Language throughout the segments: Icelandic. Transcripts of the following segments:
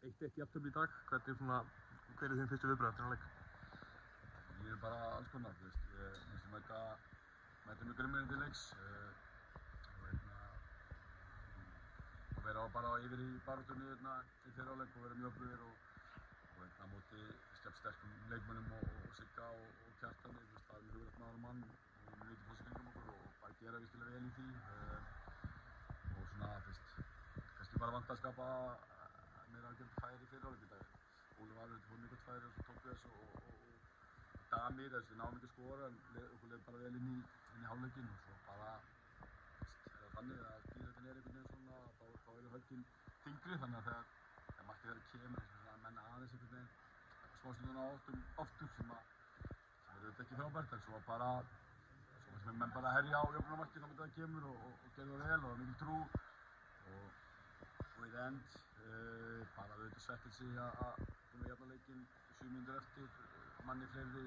1-1 jafntefli í dag. Hver þín fyrstu viðbrögð eftir þennan leik? Ég bara alls konar, þú veist. Ég finnst mæta mjög grimmir til leiks. Og vera bara yfir í baráttunni í fyrri hálfleik og vera mjög öflugir og á móti sterkum leikmönnum og Sigga og Kjartani, þú veist, það mjög hugrætt maður og mann og mjög mikið pláss í kringum okkur og bara gera virkilega vel í því. Og svona, þú veist, kannski bara vant að skapa meira afgerandi færi í fyrri hálfleik í dag. Ólafur Alfreð fór mjög gott færi og svo tók við þessu og Damir, við náðum ekki að skora en okkur leið bara vel inn í hálfleikinn og svo bara, þannig að stýrðin einhvern veginn svona, þá eru höggin þyngri þannig að þegar markið þeirra kemur að menn aðeins einhvern veginn smástunduna oftur sem auðvitað ekki frábært en svo bara sem menn bara herja á jöfnunarmarkið þá það kemur og gerðu það vel og það er mikil trú og í end bara auðvitað svekkelsi að búin að jafna leikinn 7 mínútur eftir manni fleiri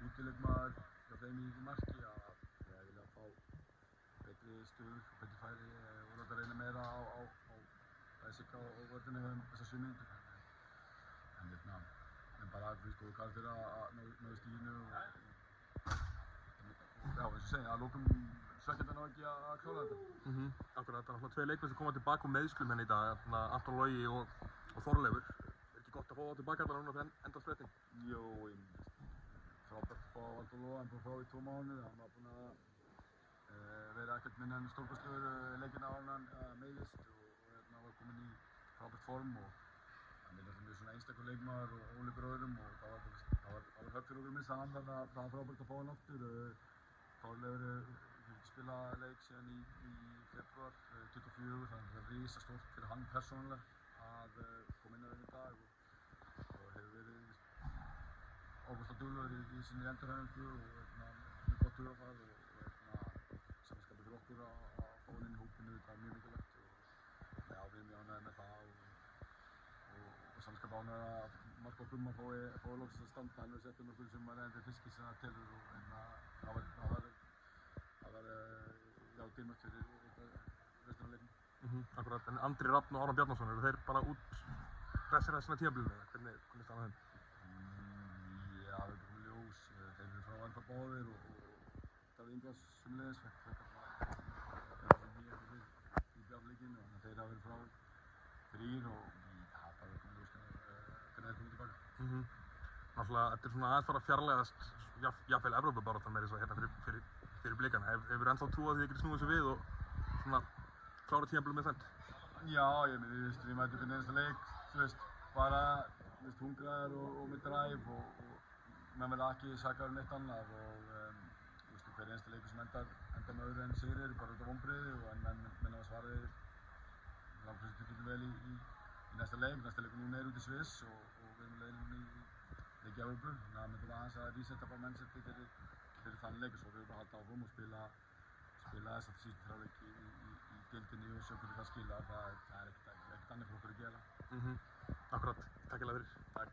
útileikmaður hjá þeim í marki að ég vilja fá betri stöður og betri færi og láta reyna meira á Sigga og vörðinni þessar 7 mínútur en bara fyrir góðu karakter að ná í stíginu og já, eins og segja, að lokum svekkjandi að ná ekki að klára þetta. Akkurat, það er náttúrulega 2 leikmenn sem koma tilbaka úr meiðslum hérna í dag, Anton Logi og Þorleifur. Er ekki gott að fá það tilbaka þarna núna fyrir endasprettinn? Jú, frábært að fá Anton Loga, hann búinn að fá í 2 mánuði, hann var búinn að vera ekkert minna en stórkostlegur leikinn á hann meiðist og var kominn í frábært form og hann er náttúrulega mjög svona einstakur leikmaður og ólíkur öðrum og það var höfð fyrir okkur að missa hann þannig að það var frábært að fá hann aftur. Þorleifur hefur ekki spilað leik síðan í febrúar 24 þannig að það er risastórt fyrir hann persónulega að koma inn á þeim í dag og hefur verið ofboðslega duglegur í sinni endurhæfingu og mjög gott hugarfar og samskapur fyrir okkur að fá hann inn í hópinu, það er mjög mikilvægt og við erum mjög ánægðir með það og samskap ánægðir að marka okkur að fái loksins að standa. Hann hefur sett okkur sem var reyndið fiskir sem það telur og það var dýrmætt fyrir restina af leiknum. Akkurat, en Andri Rafn og Aron Bjarnason, eru þeir bara út restina tímabilinu eða hvernig er staðan á þeim? Já, það er komið ljós. Þeir eru frá ennþá báðir og Davíð Ingvars sömuleiðis frekar í bjarnleikinn og þeir hafa verið frá 3 og það er bara komið ljós hvernig þeir komið tilbaka. Náttúrulega, þetta er svona aðeins fara að fjarlægast jafnvel Evrópubaráttan meira þess að hérna fyrir blikana. Hefur ennþá trú að þið getið snúið sér við og svona klára tímabilið með þenn? Já, ég mæti fyrir einasta leik, þú veist, bara hungraðir og með drive og menn verða ekki sakaður neitt annað og hver einasta leikur sem endar með öðru en sigrir bara út af vonbrigði og menn hafa svarið langflestum vel í næsta leik. Næsta leikur núna út í Sviss og við erum leiðin núna í leik í Evrópu þannig að við þurfum aðeins að resetta bara mennseti fyrir þann leik og svo við bara halda áfram og spila þess að síðustu 3 leiki í deildinni og sjá hvernig það skilar. Það er ekkert annað fyrir okkur að gera. Akkurat, takk fyrir.